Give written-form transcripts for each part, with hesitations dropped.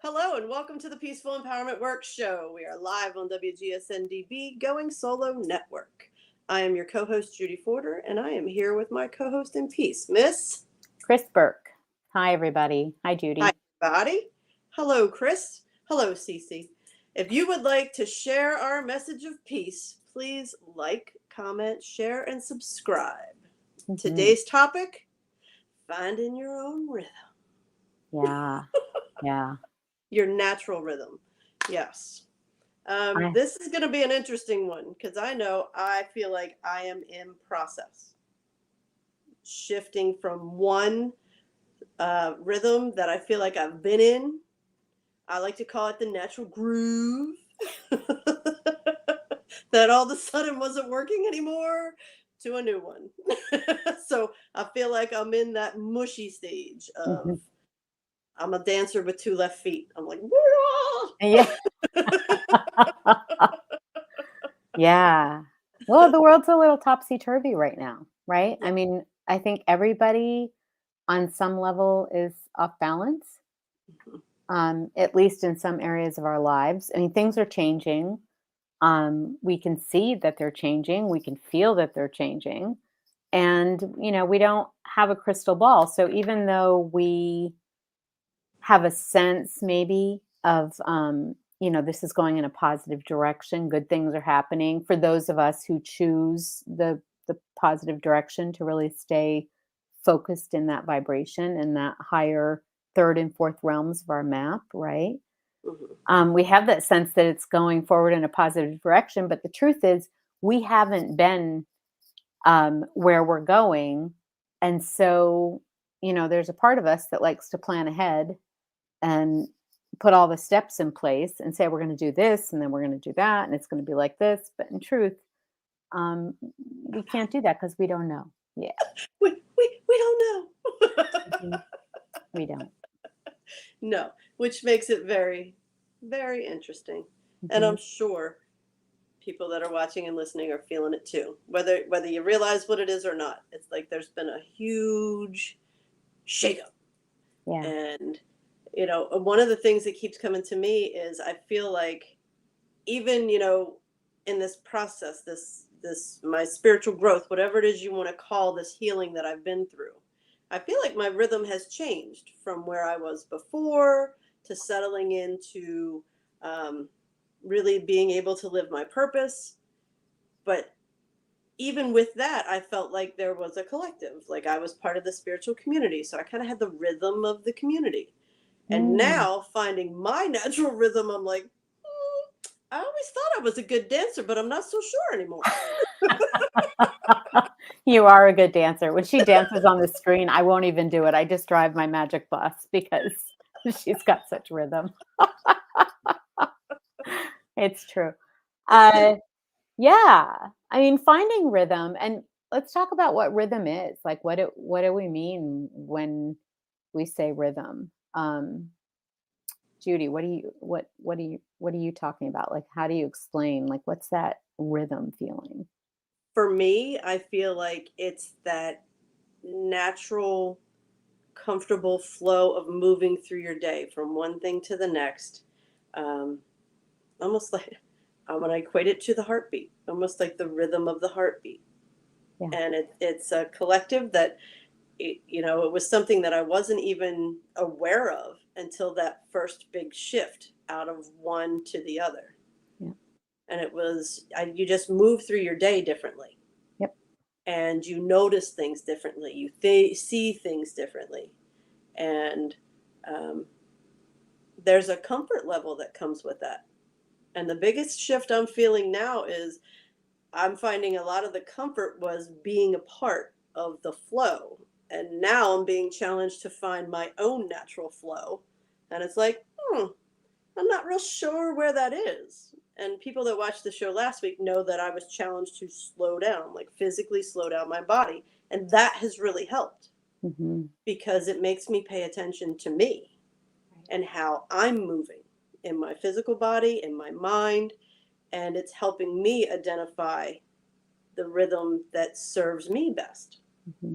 Hello and welcome to the Peaceful Empowerment Work Show. We are live on WGSN-DB Going Solo Network. I am your co-host Judy Forder, and I am here with my co-host in peace, Miss Kris Burke. Hi, everybody. Hi, Hi, Judy. everybody. Hello, Kris. Hello, Cece. If you would like to share our message of peace, please like, comment, share, and subscribe. Mhm. Today's topic: finding your own rhythm, Yeah, yeah. your natural rhythm. Yes. I, This is going to be an interesting one because I feel like I am in process, shifting from one rhythm that I feel like I've been in. I like to call it the natural groove. That all of a sudden wasn't working anymore, to a new one. So I feel like I'm in that mushy stage of mhm. I'm a dancer with two left feet. I'm like, "Whoa!" Yeah, yeah. Well, the world's a little topsy-turvy right now, right? Yeah. I think everybody on some level is off balance, at least in some areas of our lives. Things are changing. We can see that they're changing. We can feel that they're changing. And, we don't have a crystal ball. So even though we have a sense maybe of this is going in a positive direction, good things are happening for those of us who choose the positive direction to really stay focused in that vibration and that higher third and fourth realms of our map, right? Mhm. We have that sense that it's going forward in a positive direction, but the truth is we haven't been where we're going. And so, there's a part of us that likes to plan ahead and put all the steps in place and say we're going to do this and then we're going to do that and it's going to be like this. But in truth, um, we can't do that because we don't know. Yeah, We don't know. mhm, we don't. No, which makes it very, very interesting. And Hmm. I'm sure people that are watching and listening are feeling it too. Whether you realize what it is or not. It's like there's been a huge shakeup. Yeah. And one of the things that keeps coming to me is I feel like even, in this process, this my spiritual growth, whatever it is you want to call this healing that I've been through, I feel like my rhythm has changed from where I was before to settling into um, really being able to live my purpose. But even with that, I felt like there was a collective, like I was part of the spiritual community, so I kind of had the rhythm of the community. And Mm. now finding my natural rhythm, I'm like, I always thought I was a good dancer, but I'm not so sure anymore. You are a good dancer. When she dances on the screen, I won't even do it. I just drive my magic bus because she's got such rhythm. It's true. Uh, yeah. Finding rhythm, and let's talk about what rhythm is. Like, what do we mean when we say rhythm? Judy, what are you talking about? Like, how do you explain? Like, what's that rhythm feeling? For me, I feel like it's that natural, comfortable flow of moving through your day from one thing to the next. Um, Almost like I want to equate it to the heartbeat, almost like the rhythm of the heartbeat. Yeah. And it's a collective that, it was something that I wasn't even aware of until that first big shift out of one to the other. Yeah. And you just move through your day differently, Yep. and you notice things differently, you see things differently, and um, there's a comfort level that comes with that. And the biggest shift I'm feeling now is I'm finding a lot of the comfort was being a part of the flow. And now I'm being challenged to find my own natural flow. And it's like, I'm not real sure where that is. And people that watched the show last week know that I was challenged to slow down, like physically slow down my body. And that has really helped Hmm. because it makes me pay attention to me and how I'm moving in my physical body, in my mind. And it's helping me identify the rhythm that serves me best. Hmm.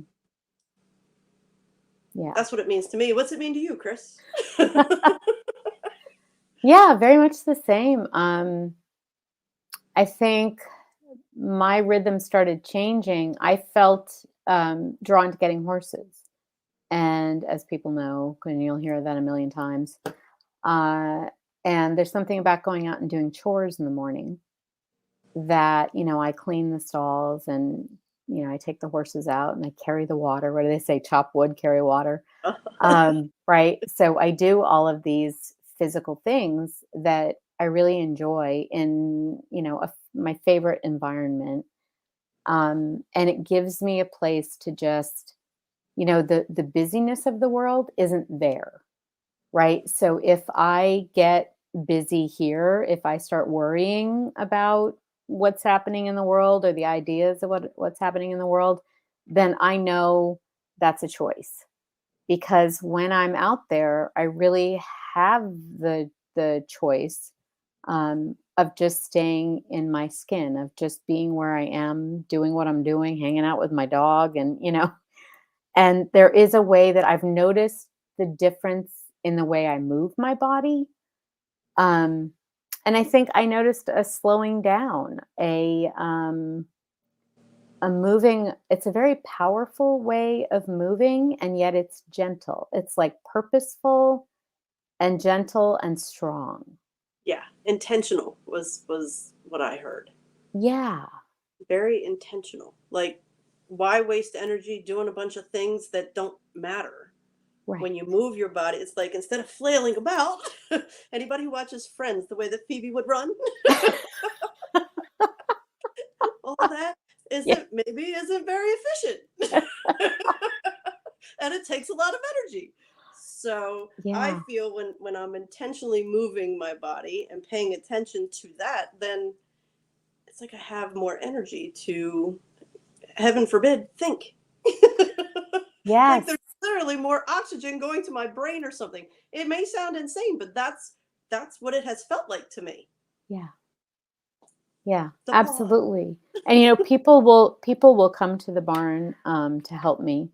Yeah. That's what it means to me. What's it mean to you, Kris? Yeah, very much the same. I think my rhythm started changing. I felt drawn to getting horses. And as people know, and you'll hear that a million times, uh, and there's something about going out and doing chores in the morning that, I clean the stalls and, I take the horses out and I carry the water. What do they say? Chop wood, carry water. Right. So I do all of these physical things that I really enjoy in, my favorite environment. And it gives me a place to just, the busyness of the world isn't there. Right. So if I get busy here, if I start worrying about what's happening in the world or the ideas of what's happening in the world, then I know that's a choice. Because when I'm out there, I really have the choice of just staying in my skin, of just being where I am, doing what I'm doing, hanging out with my dog, and and there is a way that I've noticed the difference in the way I move my body. Um, and I think I noticed a slowing down, a moving. It's a very powerful way of moving, and yet it's gentle. It's like purposeful and gentle and strong. Yeah, intentional was what I heard. Yeah, Very intentional. Like, why waste energy doing a bunch of things that don't matter? right. When you move your body, it's like instead of flailing about, anybody who watches Friends, the way that Phoebe would run, all that Yeah, isn't very efficient. And it takes a lot of energy. So I yeah, feel when I'm intentionally moving my body and paying attention to that, then it's like I have more energy to, heaven forbid, think. Like yes, there's literally more oxygen going to my brain or something. It may sound insane, but that's what it has felt like to me. yeah, yeah, The law. absolutely. And people will come to the barn to help me,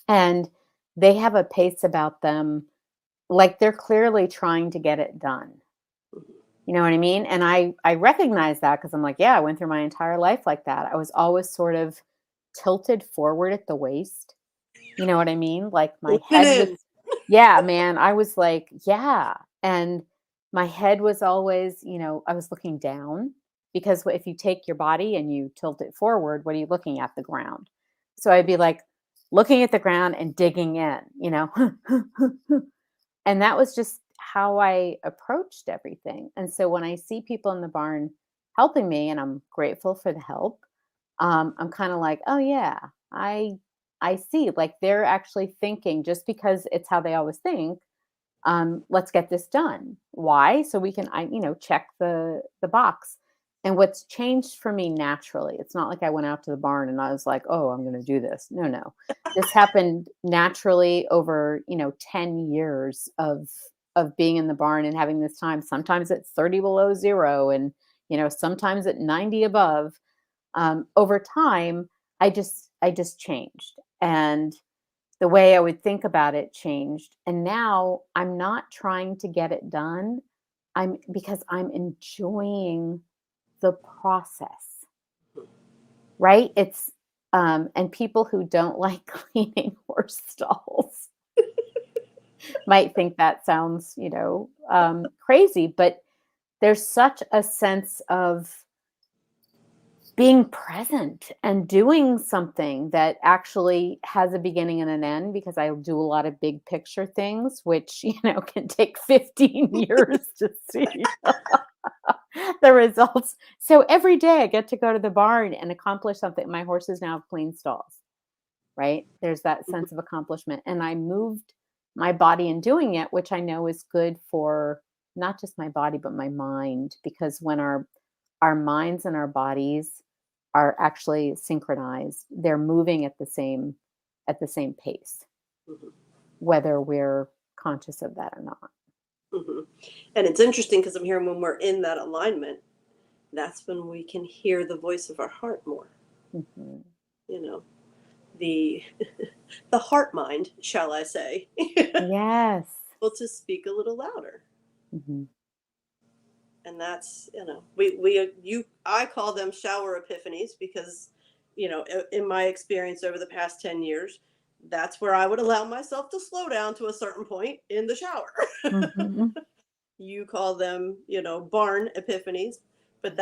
and they have a pace about them, like they're clearly trying to get it done. You know what I mean? And I recognize that because I'm like, yeah, I went through my entire life like that. I was always sort of tilted forward at the waist. You know what I mean? Like my Lean head was, in. yeah, man. I was like, yeah. And my head was always, I was looking down because if you take your body and you tilt it forward, what are you looking at? The ground. So I'd be like looking at the ground and digging in. And that was just how I approached everything. And so when I see people in the barn helping me, and I'm grateful for the help, I'm kind of like, oh yeah, I see. Like they're actually thinking just because it's how they always think. Let's get this done. Why? So we can, check the box. And what's changed for me naturally, it's not like I went out to the barn and I was like, oh, I'm going to do this. No, no. This happened naturally over, 10 years of being in the barn and having this time. Sometimes it's 30 below zero and, sometimes at 90 above. Over time, I just changed. And the way I would think about it changed. And now I'm not trying to get it done. Because I'm enjoying the process, right? And people who don't like cleaning horse stalls might think that sounds, crazy, but there's such a sense of being present and doing something that actually has a beginning and an end, because I do a lot of big picture things, which, can take 15 years to see the results. So every day I get to go to the barn and accomplish something. My horses now have clean stalls, right? There's that sense of accomplishment. And I moved my body in doing it, which I know is good for not just my body, but my mind, because when our minds and our bodies are actually synchronized, they're moving at the same pace, Mhm, whether we're conscious of that or not. mhm. And it's interesting because I'm hearing when we're in that alignment, that's when we can hear the voice of our heart more, Mhm. you know. the the heart mind, shall I say, Yes. able to speak a little louder. Hmm. And that's, I call them shower epiphanies because, in my experience over the past 10 years, that's where I would allow myself to slow down to a certain point in the shower. Hmm. You call them, barn epiphanies, but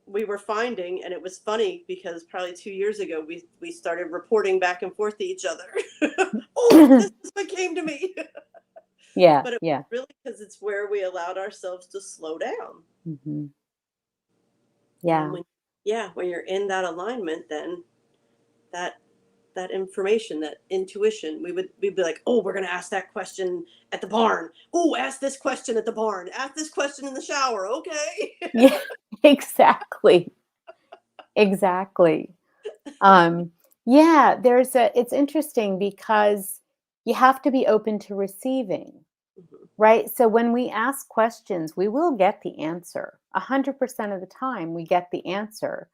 we were finding, and it was funny because probably 2 years ago, we started reporting back and forth to each other. Oh, this is what came to me. Yeah, But it was yeah. really because it's where we allowed ourselves to slow down. Hmm. And Yeah. when you're in that alignment, then that that information, that intuition, we'd be like, oh, we're gonna ask that question at the barn. Oh, ask this question at the barn. Ask this question in the shower. Okay. Yeah, exactly. Exactly. Um, yeah, it's interesting because you have to be open to receiving, Mhm. right? So when we ask questions, we will get the answer. 100% of the time, we get the answer.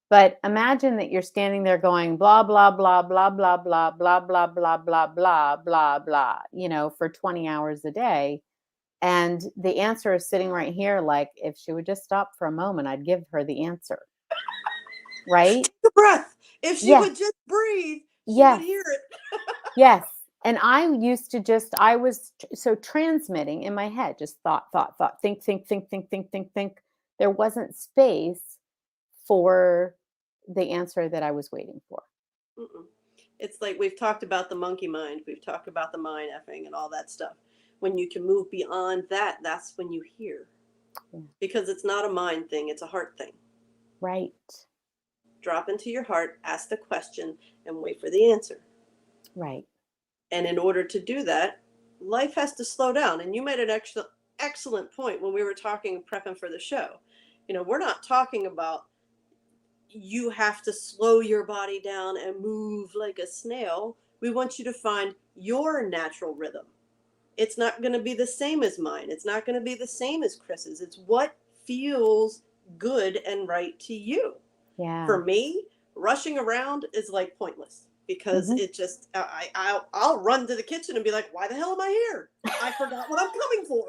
But imagine that you're standing there going blah, blah, blah, blah, blah, blah, blah, blah, blah, blah, blah, blah, blah, for 20 hours a day. And the answer is sitting right here. Like, if she would just stop for a moment, I'd give her the answer, right? Take a breath. If she Yes, would just breathe, she would yes, hear it. yes. And I was so transmitting in my head, just thought, thought, thought, think, think, think, think, think, think, think. There wasn't space for the answer that I was waiting for. Mm-mm. It's like we've talked about the monkey mind. We've talked about the mind effing and all that stuff. When you can move beyond that, that's when you hear. Yeah. Because it's not a mind thing, it's a heart thing. Right, Drop into your heart, ask the question, and wait for the answer. right. And in order to do that, life has to slow down. And you made an excellent point when we were talking, prepping for the show. We're not talking about you have to slow your body down and move like a snail. We want you to find your natural rhythm. It's not going to be the same as mine. It's not going to be the same as Kris's. It's what feels good and right to you. Yeah. For me, rushing around is like pointless because Hmm. it just I'll run to the kitchen and be like, why the hell am I here? I forgot what I'm coming for.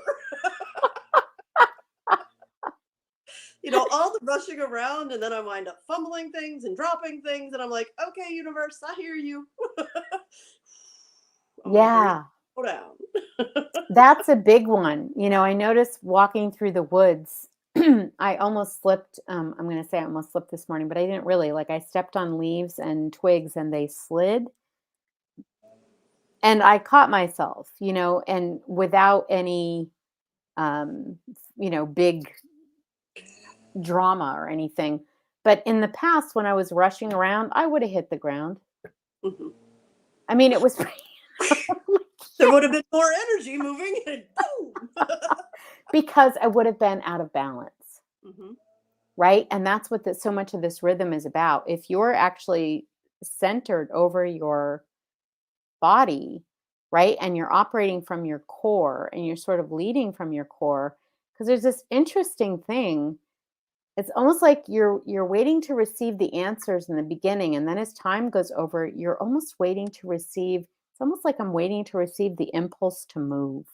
All the rushing around, and then I wind up fumbling things and dropping things, and I'm like, okay, universe, I hear you. I'm gonna breathe, Yeah. slow down. That's a big one. I noticed walking through the woods, I almost slipped. I'm going to say I almost slipped this morning, but I didn't really. Like, I stepped on leaves and twigs and they slid. And I caught myself, and without any, um, big drama or anything. But in the past, when I was rushing around, I would have hit the ground. Mhm. I mean, it was There would have been more energy moving, and boom. because I would have been out of balance. Hmm. Right? And that's what so much of this rhythm is about. If you're actually centered over your body, right? And you're operating from your core and you're sort of leading from your core, because there's this interesting thing. It's almost like you're waiting to receive the answers in the beginning, and then as time goes over, you're almost waiting to receive. It's almost like I'm waiting to receive the impulse to move.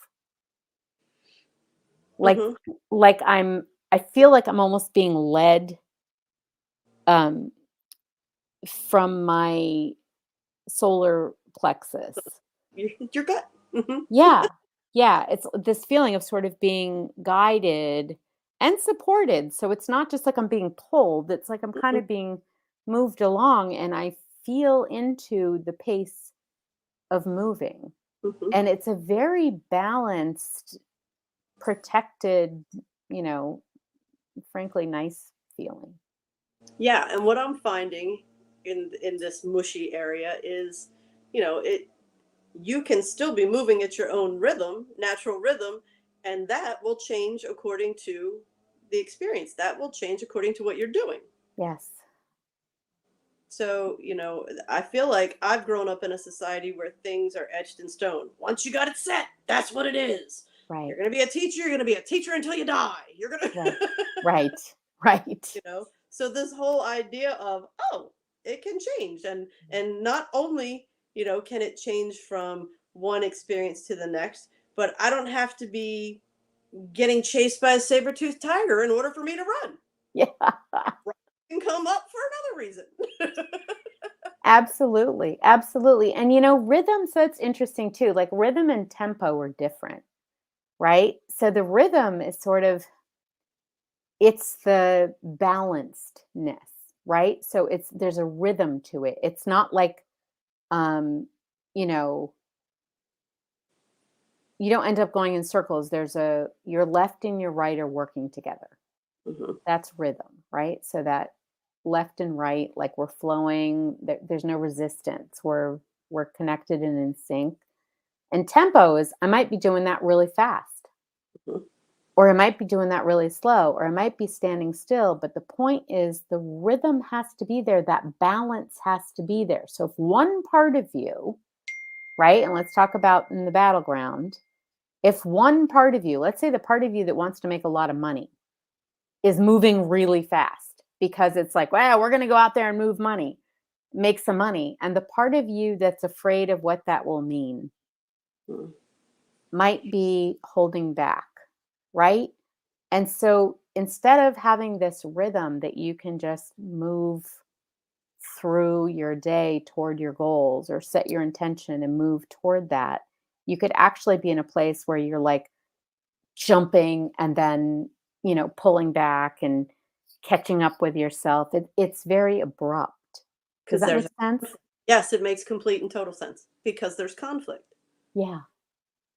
Like Hmm. like I feel like I'm almost being led um from my solar plexus. Your gut. Hmm. Yeah. Yeah, it's this feeling of sort of being guided and supported. So it's not just like I'm being pulled, it's like I'm kind Hmm. of being moved along and I feel into the pace of moving. Hmm. And it's a very balanced, protected, you know, frankly nice feeling. Yeah, and what I'm finding in this mushy area is, it you can still be moving at your own rhythm, natural rhythm, and that will change according to the experience. That will change according to what you're doing. Yes. So, I feel like I've grown up in a society where things are etched in stone. Once you got it set, that's what it is. Right. You're going to be a teacher, you're going to be a teacher until you die. You're going Right. to Right. Right. So this whole idea of, oh, it can change. And not only, can it change from one experience to the next, but I don't have to be getting chased by a saber-toothed tiger in order for me to run. Yeah. It can come up for another reason. Absolutely. Absolutely. And rhythm, so it's interesting too. Like rhythm and tempo are different, right? So the rhythm is sort of it's the balancedness, right? So there's a rhythm to it. It's not like um, you know, you don't end up going in circles. Your left and your right are working together. Mhm. That's rhythm, right? So that left and right, like we're flowing, there's no resistance. We're connected and in sync. And tempo is I might be doing that really fast, Mhm. or I might be doing that really slow, or I might be standing still. But the point is the rhythm has to be there, that balance has to be there. So if one part of you, right, and let's talk about in the battleground, if one part of you, let's say the part of you that wants to make a lot of money, is moving really fast because it's like, well, we're going to go out there and move money, make some money. And the part of you that's afraid of what that will mean Mm. might be holding back, right? And so instead of having this rhythm that you can just move through your day toward your goals or set your intention and move toward that, you could actually be in a place where you're like jumping and then, pulling back and catching up with yourself. It's very abrupt. Does Because that there's make sense? Yes, it makes complete and total sense because there's conflict. Yeah.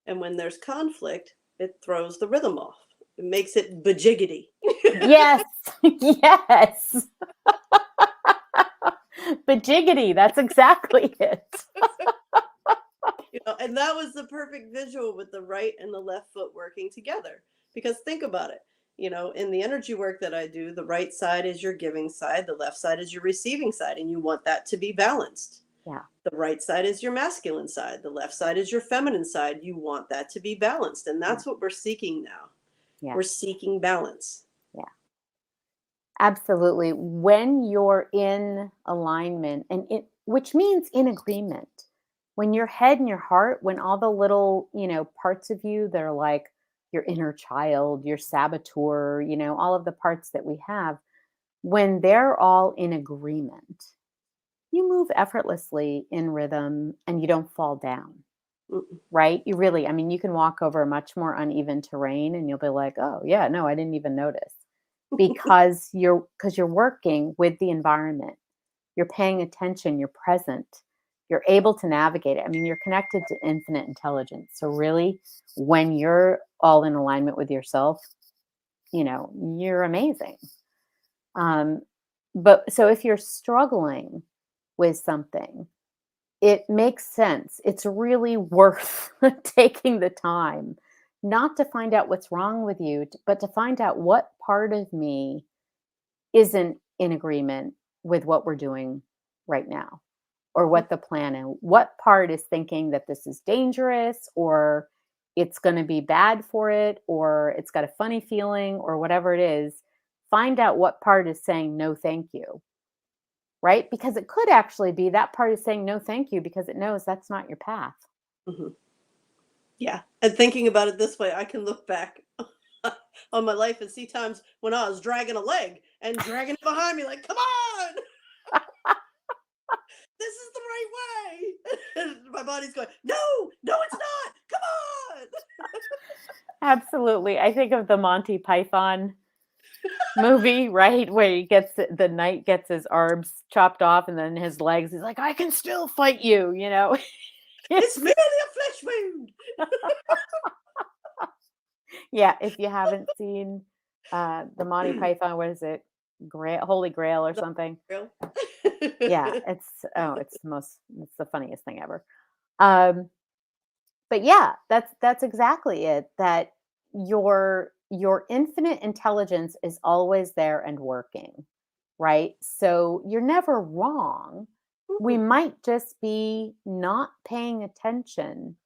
And when there's conflict, it throws the rhythm off. It makes it bajiggity. Yes. Yes. But jiggity, that's exactly it. And that was the perfect visual with the right and the left foot working together. Because think about it. In the energy work that I do, the right side is your giving side, the left side is your receiving side, and you want that to be balanced. Yeah. The right side is your masculine side, the left side is your feminine side. You want that to be balanced. And Yeah. that's what we're seeking now. Yeah. We're seeking balance. Yeah. Absolutely. When you're in alignment and which means in agreement, when your head and your heart, when all the little, parts of you that are like your inner child, your saboteur, all of the parts that we have, when they're all in agreement, you move effortlessly in rhythm and you don't fall down, Mm-mm. right? You really, I mean, you can walk over much more uneven terrain and you'll be like, oh, yeah, no, I didn't even notice because you're working with the environment. You're paying attention, you're present, you're able to navigate it. I mean, you're connected to infinite intelligence. So really, when you're all in alignment with yourself, you're amazing. Um, but so if you're struggling with something, it makes sense. It's really worth taking the time not to find out what's wrong with you, but to find out what part of me isn't in agreement with what we're doing right now or what the plan is. What part is thinking that this is dangerous or it's going to be bad for it or it's got a funny feeling or whatever it is. Find out what part is saying no, thank you, right? Because it could actually be that part is saying no, thank you because it knows that's not your path. Mhm. Yeah. And thinking about it this way, I can look back on my life and see times when I was dragging a leg and dragging it behind me, like, come on, this is the right way. And my body's going, no, no, it's not. Come on. Absolutely. I think of the Monty Python movie, right? Where the knight gets his arms chopped off and then his legs. He's like, I can still fight you, It's It's merely a flesh wound. yeah, if you haven't seen the Monty Python, what is it? Holy Grail or The something. real. Yeah, it's the funniest thing ever. Um, but yeah, that's exactly it. That your infinite intelligence is always there and working, right? So you're never wrong. We might just be not paying attention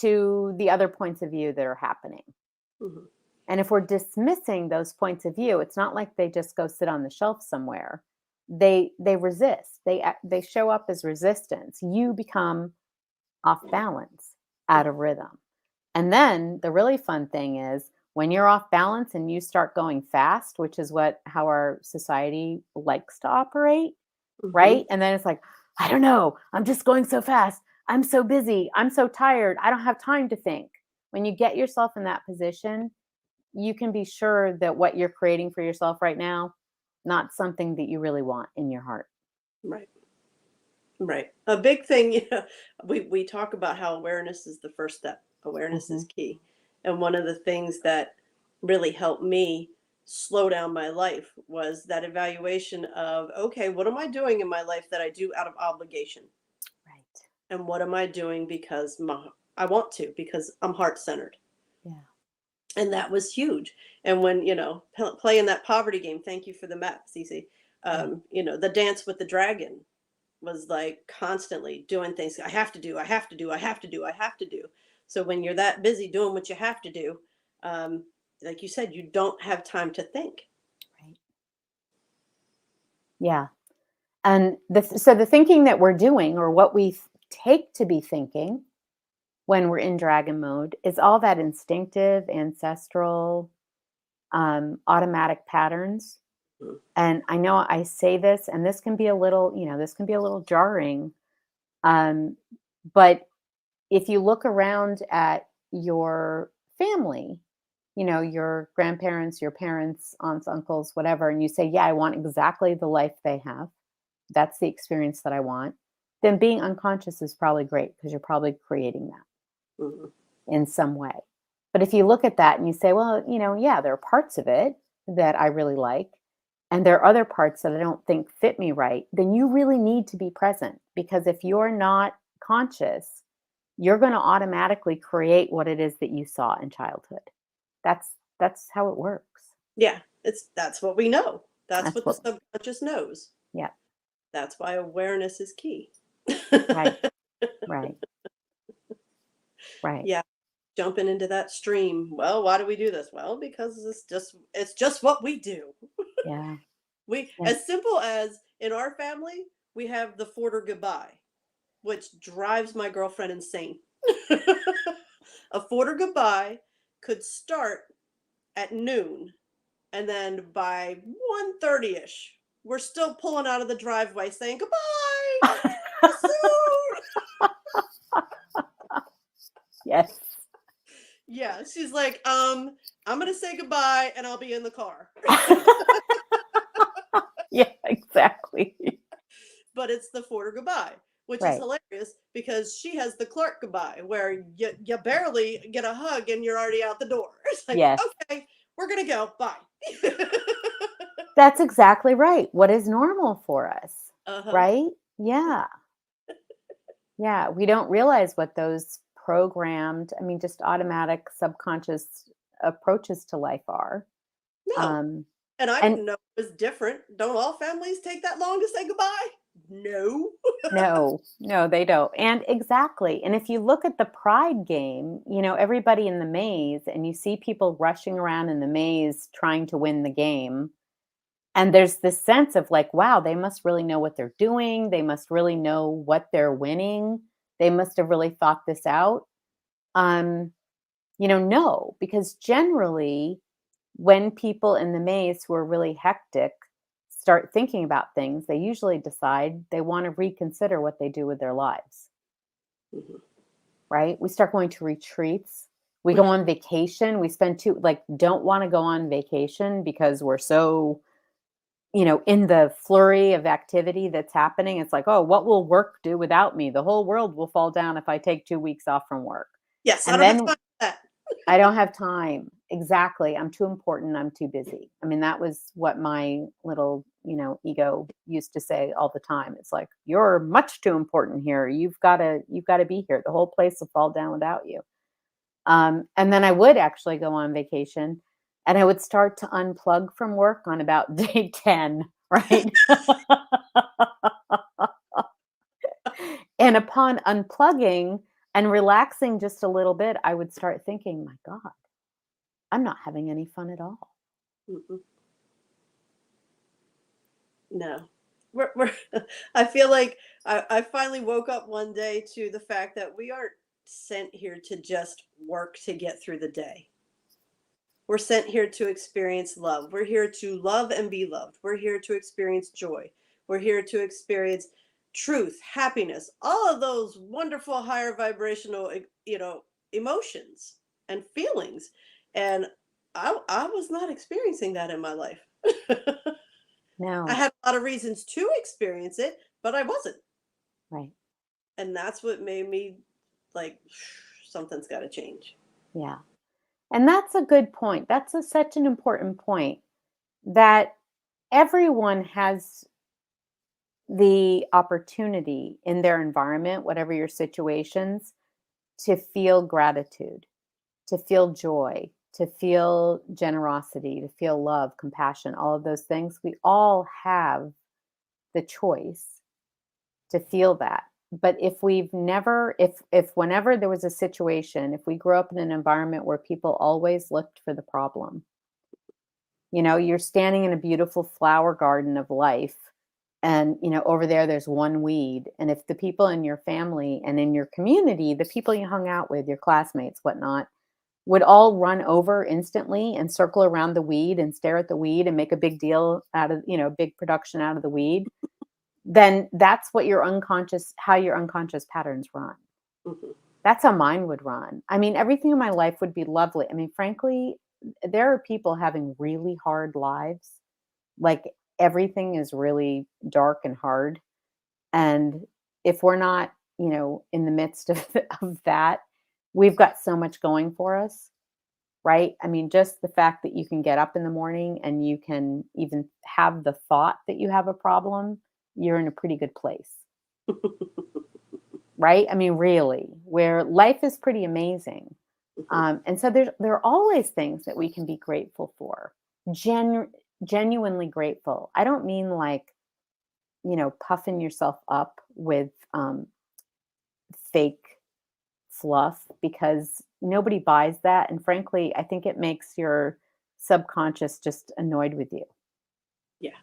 to the other points of view that are happening. Mhm. And if we're dismissing those points of view, it's not like they just go sit on the shelf somewhere. they resist. They show up as resistance. You become off balance, out of rhythm. And then the really fun thing is when you're off balance and you start going fast, which is how our society likes to operate, Mm-hmm. right? And then it's like, I don't know, I'm just going so fast. I'm so busy. I'm so tired. I don't have time to think. When you get yourself in that position, you can be sure that what you're creating for yourself right now, not something that you really want in your heart. Right. Right. A big thing, we talk about how awareness is the first step. Awareness is Hmm. key. And one of the things that really helped me slow down my life was that evaluation of, okay, what am I doing in my life that I do out of obligation? Right. And what am I doing because I want to, because I'm heart centered? Yeah. And that was huge. And when, playing that poverty game, thank you for the map, Cece. Yeah. The dance with the dragon was like constantly doing things I have to do, I have to do, I have to do, I have to do. So when you're that busy doing what you have to do, um, like you said, you don't have time to think. Right. Yeah. And so the thinking that we're doing, or what we take to be thinking when we're in dragon mode, is all that instinctive, ancestral, automatic patterns. Mm. And I know I say this, and this can be a little, this can be a little jarring. Um, but if you look around at your family, your grandparents, your parents, aunts, uncles, whatever, and you say, yeah, I want exactly the life they have. That's the experience that I want. Then being unconscious is probably great because you're probably creating that Mhm. in some way. But if you look at that and you say, well, yeah, there are parts of it that I really like, and there are other parts that I don't think fit me right, then you really need to be present, because if you're not conscious, you're going to automatically create what it is that you saw in childhood. That's how it works. Yeah, that's what we know. That's That's what the what subconscious knows. Yeah, That's why awareness is key. right, right, right. Yeah, jumping into that stream. Well, why do we do this? Well, because it's just what we do. Yeah. We Yeah. as simple as in our family, we have the Forder goodbye, which drives my girlfriend insane. A Forder goodbye could start at noon, and then by 1:30ish, we're still pulling out of the driveway saying goodbye. See you soon. Yes. Yeah, she's like, I'm gonna say goodbye and I'll be in the car. Yeah, exactly. But it's the Forder goodbye, which is Right. hilarious because she has the Clark goodbye, where you barely get a hug and you're already out the door. It's like, Yes. okay, we're gonna go. Bye. That's exactly right. What is normal for us, Uh-huh. right? Yeah. Yeah. We don't realize what those programmed, I mean, just automatic subconscious approaches to life are. No. Um, And I and didn't know it was different. Don't all families take that long to say goodbye? No. no, no, they don't. And exactly. And if you look at the pride game, everybody in the maze, and you see people rushing around in the maze trying to win the game. And there's this sense of like, wow, they must really know what they're doing. They must really know what they're winning. They must have really thought this out. Um, no, because generally, when people in the maze who are really hectic start thinking about things, they usually decide they want to reconsider what they do with their lives, Mhm. right? We start going to retreats. We go on vacation. We spend don't want to go on vacation because we're so in the flurry of activity that's happening. It's like, oh, what will work do without me? The whole world will fall down if I take 2 weeks off from work. Yes, I And don't have then time for that. I don't have time. Exactly. I'm too important. I'm too busy. I mean, that was what my little, ego used to say all the time. It's like, you're much too important here. You've got to be here. The whole place will fall down without you. And then I would actually go on vacation, and I would start to unplug from work on about day 10, right? And upon unplugging and relaxing just a little bit, I would start thinking, my God, I'm not having any fun at all. Mm-mm. No. we're I feel like I finally woke up one day to the fact that we aren't sent here to just work to get through the day. We're sent here to experience love. We're here to love and be loved. We're here to experience joy. We're here to experience truth, happiness, all of those wonderful higher vibrational, emotions and feelings. And I was not experiencing that in my life. I No, had a lot of reasons to experience it, but I wasn't. right. And that's what made me like, something's got to change. Yeah. And that's a good point. That's such an important point that everyone has the opportunity in their environment, whatever your situations, to feel gratitude, to feel joy, to feel generosity, to feel love, compassion, all of those things. We all have the choice to feel that. But if we've never, if whenever there was a situation, if we grew up in an environment where people always looked for the problem, you're standing in a beautiful flower garden of life, and over there's one weed, and if the people in your family and in your community, the people you hung out with, your classmates, whatnot, would all run over instantly and circle around the weed and stare at the weed and make a big deal out of, big production out of the weed, then that's what how your unconscious patterns run. Mhm. That's how mine would run. I mean, everything in my life would be lovely. I mean, frankly, there are people having really hard lives. Like, everything is really dark and hard. And if we're not, in the midst of, of that, we've got so much going for us, right? I mean, just the fact that you can get up in the morning and you can even have the thought that you have a problem, you're in a pretty good place, right? I mean, really, where life is pretty amazing. Mhm. And so there are always things that we can be grateful for, Genu- genuinely grateful. I don't mean like, puffing yourself up with fake fluff, because nobody buys that. And frankly, I think it makes your subconscious just annoyed with you. Yeah.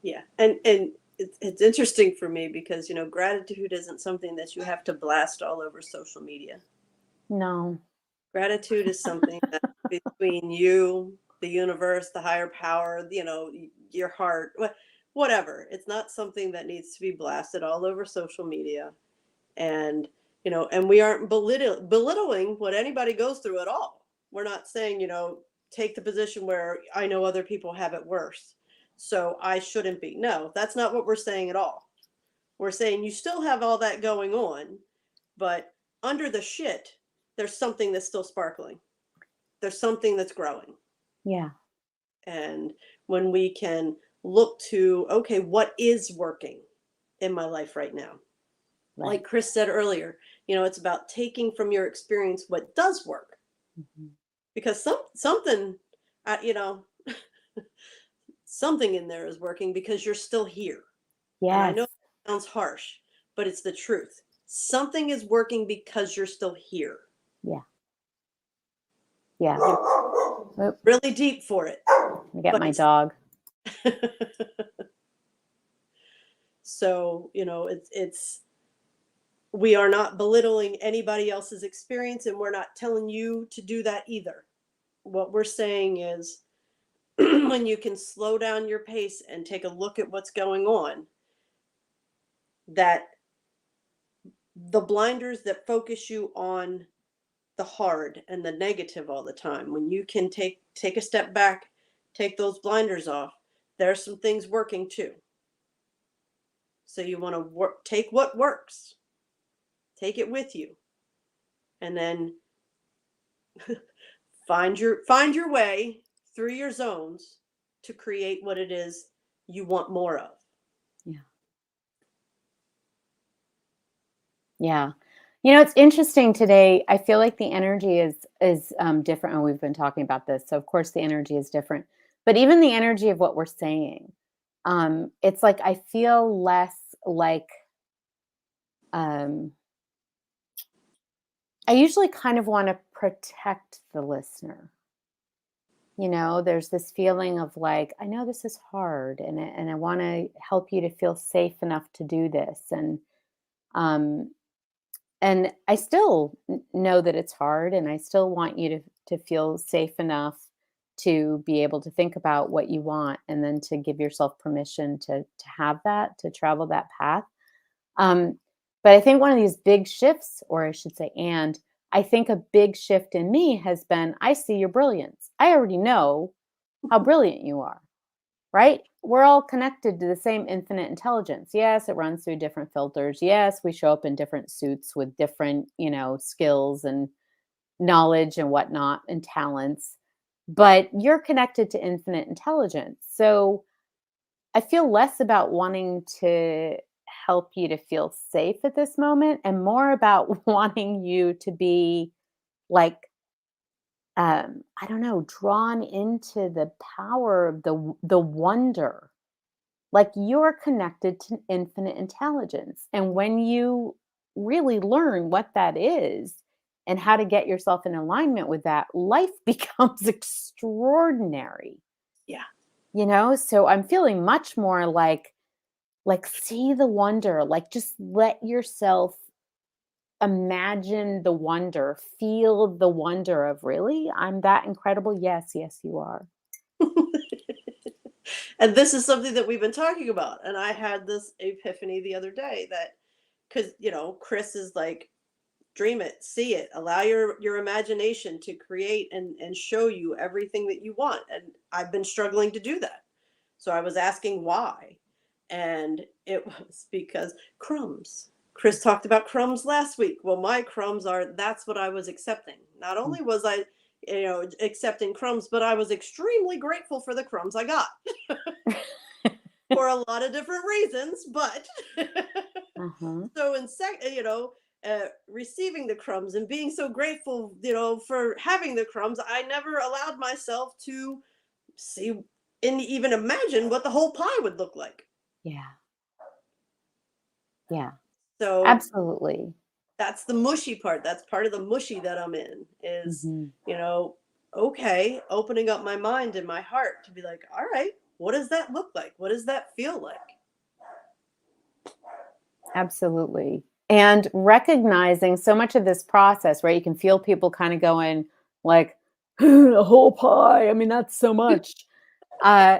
Yeah. And it's interesting for me because, gratitude isn't something that you have to blast all over social media. No. Gratitude is something that's between you, the universe, the higher power, your heart, whatever. It's not something that needs to be blasted all over social media. And, and we aren't belittling what anybody goes through at all. We're not saying, take the position where I know other people have it worse, so I shouldn't be. No, that's not what we're saying at all. We're saying you still have all that going on, but under the shit, there's something that's still sparkling. There's something that's growing. Yeah. And when we can look to, okay, what is working in my life right now? Right. Like Kris said earlier, it's about taking from your experience what does work, Mhm. because something, uh, you know, something in there is working because you're still here. And I Yes. know it sounds harsh, but it's the truth. Something is working because you're still here. Yeah. Yeah. You Oop, really deep for it, let me get but my it's dog. so it's we are not belittling anybody else's experience, and we're not telling you to do that either. What we're saying is, when you can slow down your pace and take a look at what's going on, that the blinders that focus you on the hard and the negative all the time, when you can take a step back, take those blinders off, there's some things working too. So you want to take what works, take it with you, and then find your way through your zones to create what it is you want more of. Yeah. Yeah. It's interesting today. I feel like the energy is different, and we've been talking about this. So of course the energy is different. But even the energy of what we're saying, it's like I feel less like um I usually kind of want to protect the listener. There's this feeling of like, I know this is hard, and I want to help you to feel safe enough to do this. Um, and I still know that it's hard, and I still want you to feel safe enough to be able to think about what you want, and then to give yourself permission to have that, to travel that path. Um, but I think one of these big shifts, or I should say, and I think a big shift in me has been, I see your brilliance. I already know how brilliant you are, right? We're all connected to the same infinite intelligence. Yes, it runs through different filters. Yes, we show up in different suits with different, skills and knowledge and whatnot and talents, but you're connected to infinite intelligence. So I feel less about wanting to help you to feel safe at this moment, and more about wanting you to be like, I don't know, drawn into the power of the wonder. Like, you're connected to infinite intelligence. And when you really learn what that is and how to get yourself in alignment with that, life becomes extraordinary. Yeah. So I'm feeling much more like see the wonder, like just let yourself imagine the wonder, feel the wonder of, really, I'm that incredible. Yes, yes, you are. And this is something that we've been talking about. And I had this epiphany the other day that, because, Kris is like, dream it, see it, allow your imagination to create and show you everything that you want. And I've been struggling to do that. So I was asking why. And it was because crumbs. Kris talked about crumbs last week. Well, my crumbs that's what I was accepting. Not Mm. only was I, accepting crumbs, but I was extremely grateful for the crumbs I got for a lot of different reasons. But Uh-huh. so receiving the crumbs and being so grateful, for having the crumbs, I never allowed myself to see and even imagine what the whole pie would look like. Yeah. Yeah. So Absolutely. that's the mushy part. That's part of the mushy that I'm in is, Mhm. you know, okay, opening up my mind and my heart to be like, all right, what does that look like? What does that feel like? Absolutely. And recognizing so much of this process, right? You can feel people kind of going like, a whole pie. I mean, that's so much. Uh,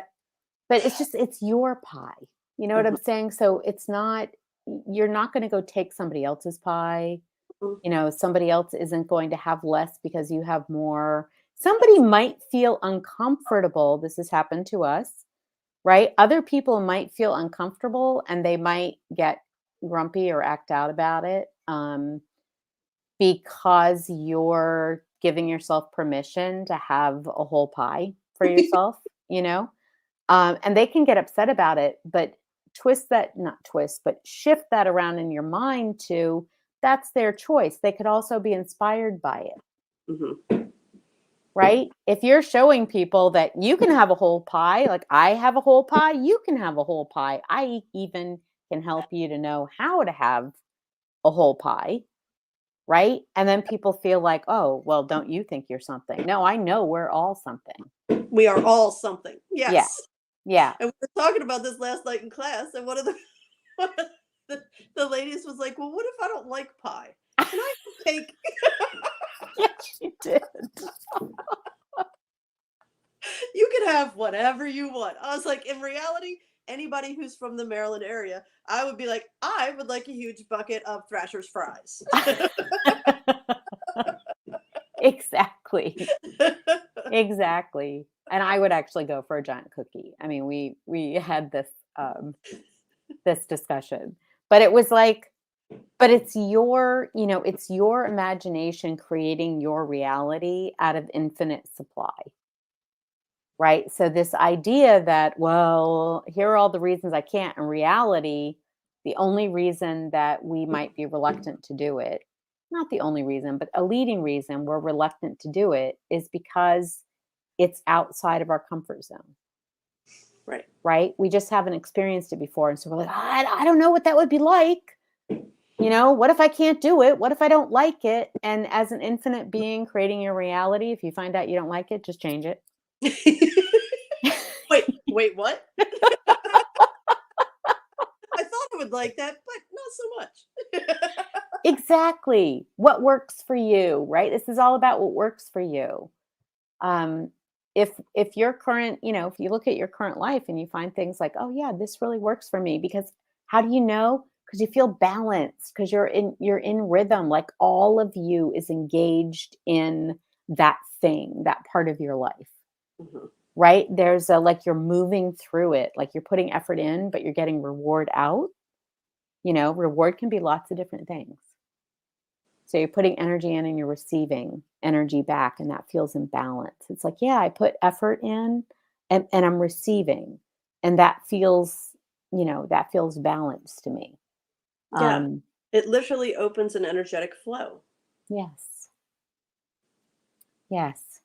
but it's your pie. You know what I'm Mhm, saying? So it's not, you're not going to go take somebody else's pie. mhm. Somebody else isn't going to have less because you have more. Somebody might feel uncomfortable. This has happened to us, right? Other people might feel uncomfortable, and they might get grumpy or act out about it, because you're giving yourself permission to have a whole pie for yourself, you know? And they can get upset about it, but not twist, but shift that around in your mind to, that's their choice. They could also be inspired by it, Mhm. right? If you're showing people that you can have a whole pie, like I have a whole pie, you can have a whole pie. I even can help you to know how to have a whole pie, right? And then people feel like, oh, well, don't you think you're something? No, I know we're all something. We are all something. Yeah. Yes. Yeah. And we were talking about this last night in class, and one of the one of the ladies was like, "Well, what if I don't like pie? Can I have cake?" Yes, you did. You can have whatever you want. I was like, in reality, anybody who's from the Maryland area, I would be like, I would like a huge bucket of Thrasher's fries. Exactly. Exactly. And I would actually go for a giant cookie. I mean, we had this discussion. But it was like, but it's your imagination creating your reality out of infinite supply. Right? So this idea that, well, here are all the reasons I can't. In reality, the only reason that we might be reluctant to do it, not the only reason, but a leading reason we're reluctant to do it, is because it's outside of our comfort zone. Right. Right? We just haven't experienced it before. And so we're like, I don't know what that would be like. What if I can't do it? What if I don't like it? And as an infinite being creating your reality, if you find out you don't like it, just change it. Wait, what? I thought I would like that, but not so much. Exactly. What works for you, right? This is all about what works for you. Um, if your current, if you look at your current life and you find things like, oh yeah, this really works for me, because how do you know? Because you feel balanced, because you're in rhythm. Like all of you is engaged in that thing, that part of your life, Mhm. right? There's a like you're moving through it, like you're putting effort in, but you're getting reward out. Reward can be lots of different things. So you're putting energy in and you're receiving energy back, and that feels in balance. It's like, yeah, I put effort in and I'm receiving. And that feels balanced to me. Yeah. Um, It literally opens an energetic flow. yes. Yes.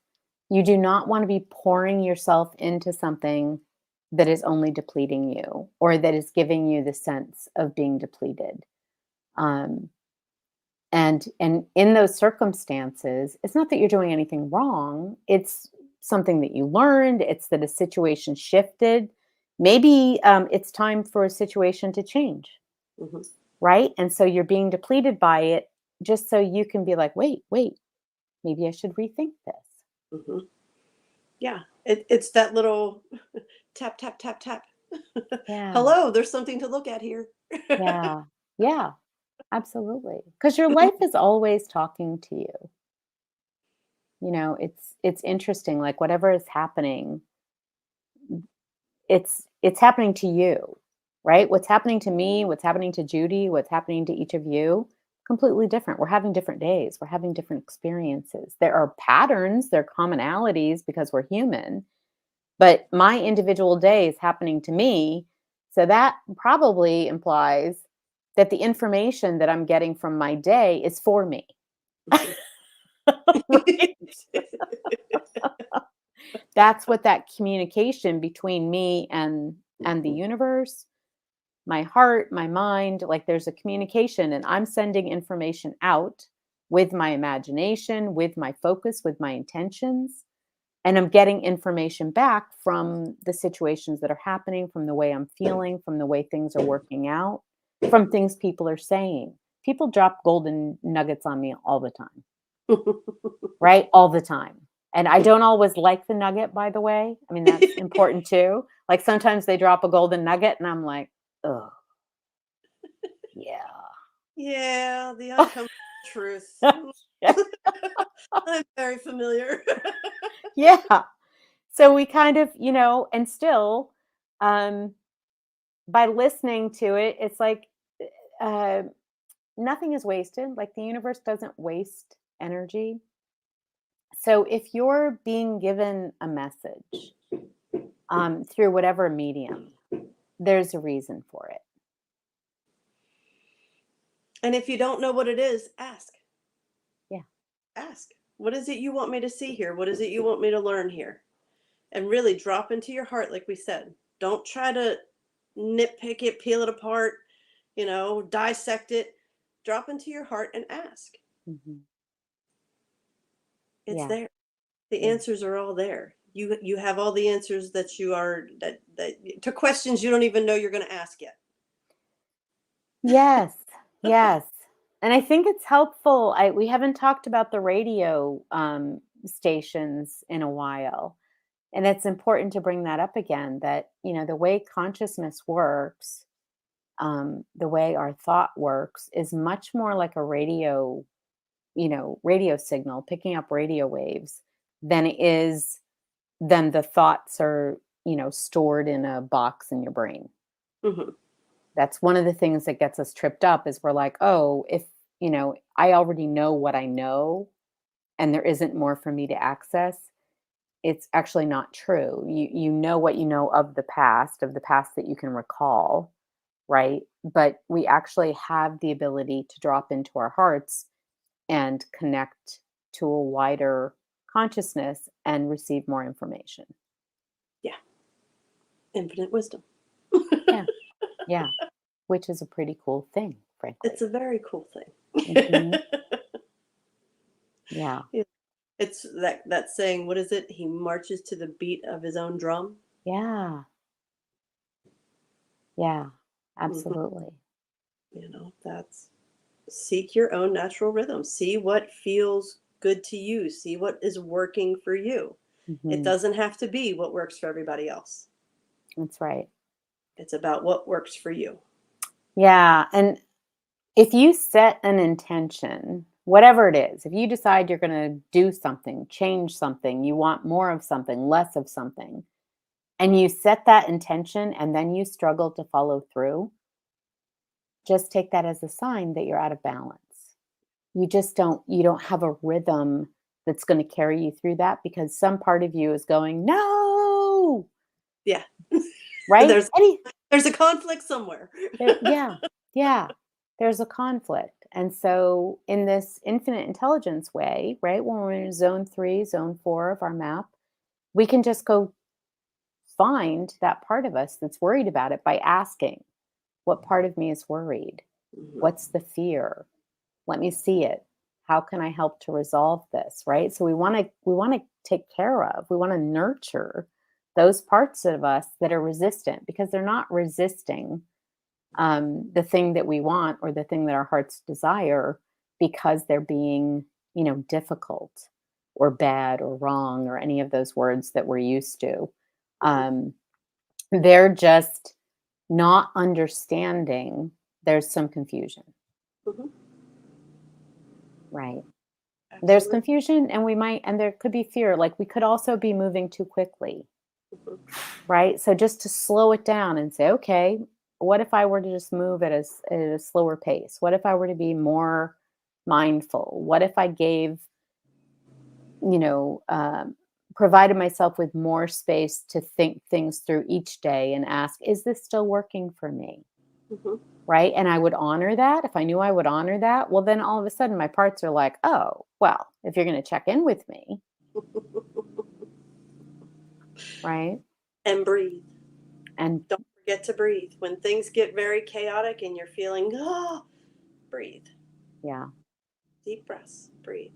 You do not want to be pouring yourself into something that is only depleting you, or that is giving you the sense of being depleted. Um, and in those circumstances, it's not that you're doing anything wrong, it's something that you learned, it's that a situation shifted. Maybe it's time for a situation to change, Mhm, right? And so you're being depleted by it, just so you can be like, wait, maybe I should rethink this. mhm. Yeah. It's that little tap, tap, tap, tap. Yeah, Hello, there's something to look at here. yeah, yeah, absolutely, because your life is always talking to you. It's interesting, like whatever is happening, it's happening to you, right? What's happening to me, what's happening to Judy, what's happening to each of you, completely different. We're having different days, we're having different experiences. There are patterns, there are commonalities, because we're human, but my individual day is happening to me. So that probably implies that the information that I'm getting from my day is for me. Mhm. Right? That's what that communication between me and the universe, my heart, my mind, like there's a communication, and I'm sending information out with my imagination, with my focus, with my intentions, and I'm getting information back from the situations that are happening, from the way I'm feeling, from the way things are working out, from things people are saying. People drop golden nuggets on me all the time, right? All the time. And I don't always like the nugget, by the way. I mean, that's important too. Like sometimes they drop a golden nugget and I'm like, oh, yeah. Yeah, the uncomfortable truth. I'm very familiar. Yeah. So we kind of, and still, um, by listening to it, it's like uh, nothing is wasted. Like the universe doesn't waste energy. So if you're being given a message through whatever medium, there's a reason for it. And if you don't know what it is, ask. Yeah. Ask. What is it you want me to see here? What is it you want me to learn here? And really drop into your heart, like we said. Don't try to nitpick it, peel it apart, dissect it. Drop into your heart and ask. Hmm. It's Yeah. there. The Yeah. answers are all there. You have all the answers that you are that to questions you don't even know you're going to ask yet. Yes. Yes. And I think it's helpful. We haven't talked about the radio stations in a while. And it's important to bring that up again, that, the way consciousness works, the way our thought works is much more like a radio signal, picking up radio waves, than the thoughts are, stored in a box in your brain. Hmm. That's one of the things that gets us tripped up, is we're like, oh, if, I already know what I know and there isn't more for me to access. It's actually not true. You know what you know of the past that you can recall, right? But we actually have the ability to drop into our hearts and connect to a wider consciousness and receive more information. Yeah, infinite wisdom. Yeah. Yeah. Which is a pretty cool thing, It's frankly. a very cool thing. Hmm. Yeah. Yeah. It's that saying, what is it? He marches to the beat of his own drum. Yeah. Yeah. Mhm. Absolutely. That's seek your own natural rhythm. See what feels good to you. See what is working for you. It Hmm. doesn't have to be what works for everybody else. That's right. It's about what works for you. Yeah. And if you set an intention, whatever it is, if you decide you're going to do something, change something, you want more of something, less of something, and you set that intention and then you struggle to follow through, just take that as a sign that you're out of balance. You don't have a rhythm that's going to carry you through that because some part of you is going, "No!" Yeah. Right? there's there's a conflict somewhere. Yeah. Yeah. There's a conflict. And so in this infinite intelligence way, right, when we're in zone 3, zone 4 of our map, we can just go find that part of us that's worried about it by asking, what part of me is worried? Mhm. What's the fear? Let me see it. How can I help to resolve this, right? So we want to take care of, we want to nurture those parts of us that are resistant because they're not resisting the thing that we want or the thing that our hearts desire because they're being, difficult or bad or wrong or any of those words that we're used to. Mhm. Um, they're just not understanding. There's some confusion, Mhm. right? There's Absolutely. confusion, and there could be fear. Like we could also be moving too quickly, Mhm. right? So just to slow it down and say, okay, what if I were to just move at a slower pace? What if I were to be more mindful? What if I gave, you know, provided myself with more space to think things through each day and ask, is this still working for me? Mhm. Right. And I would honor that. If I knew I would honor that, well, then all of a sudden my parts are like, oh, well, if you're going to check in with me, right. And breathe. And Don't forget to breathe. When things get very chaotic and you're feeling, breathe. yeah. Deep breaths. Breathe.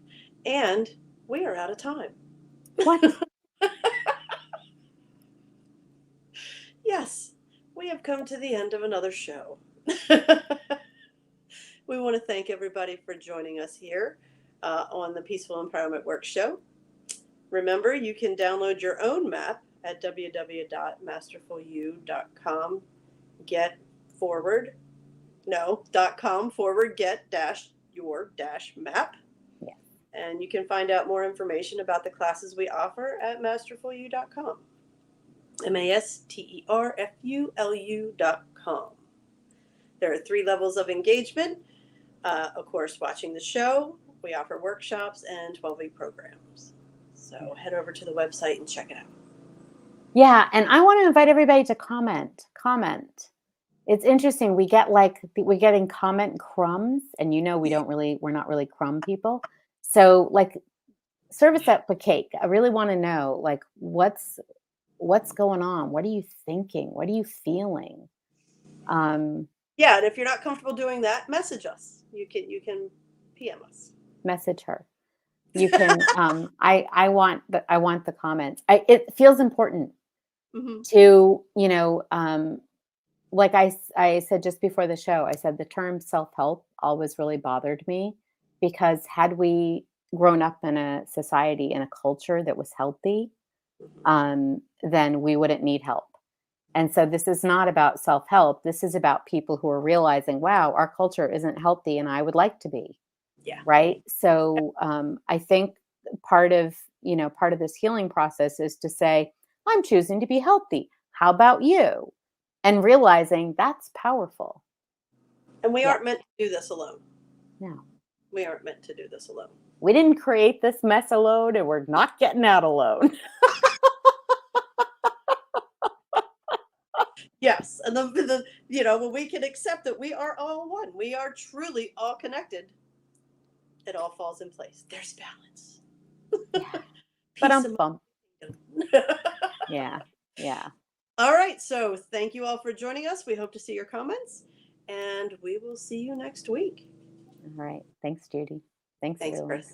And we are out of time. What? Yes, we have come to the end of another show. We want to thank everybody for joining us here on the Peaceful Empowerment Work Show. Remember, you can download your own map at www.masterfulu.com. Get forward, no, .com forward get dash your dash map. Yeah. And you can find out more information about the classes we offer at masterfulu.com. masterfulu.com. There are 3 levels of engagement. Of course, watching the show, we offer workshops and 12-week programs. So head over to the website and check it out. Yeah. And I want to invite everybody to comment. Comment. It's interesting. We're getting comment crumbs, and we're not really crumb people. So like service up a cake. I really want to know like what's going on? What are you thinking? What are you feeling? Um, Yeah, and if you're not comfortable doing that, message us. You can PM us. message her. You can I want the comments. It feels important Hmm. to, like I said just before the show, I said the term self-help always really bothered me because had we grown up in a society, in a culture that was healthy, then we wouldn't need help. And so this is not about self-help. This is about people who are realizing, wow, our culture isn't healthy and I would like to be, Yeah. right? So I think part of this healing process is to say, I'm choosing to be healthy. How about you? And realizing that's powerful. And we Yeah. aren't meant to do this alone. No, We aren't meant to do this alone. we didn't create this mess alone and we're not getting out alone. Yes, and when we can accept that we are all one, we are truly all connected. It all falls in place. There's balance, Yeah. But peace, and bump. mind. Yeah. Yeah. All right, so thank you all for joining us. We hope to see your comments, and we will see you next week. All right. Thanks, Judy. Thanks, Thanks, everyone. Kris.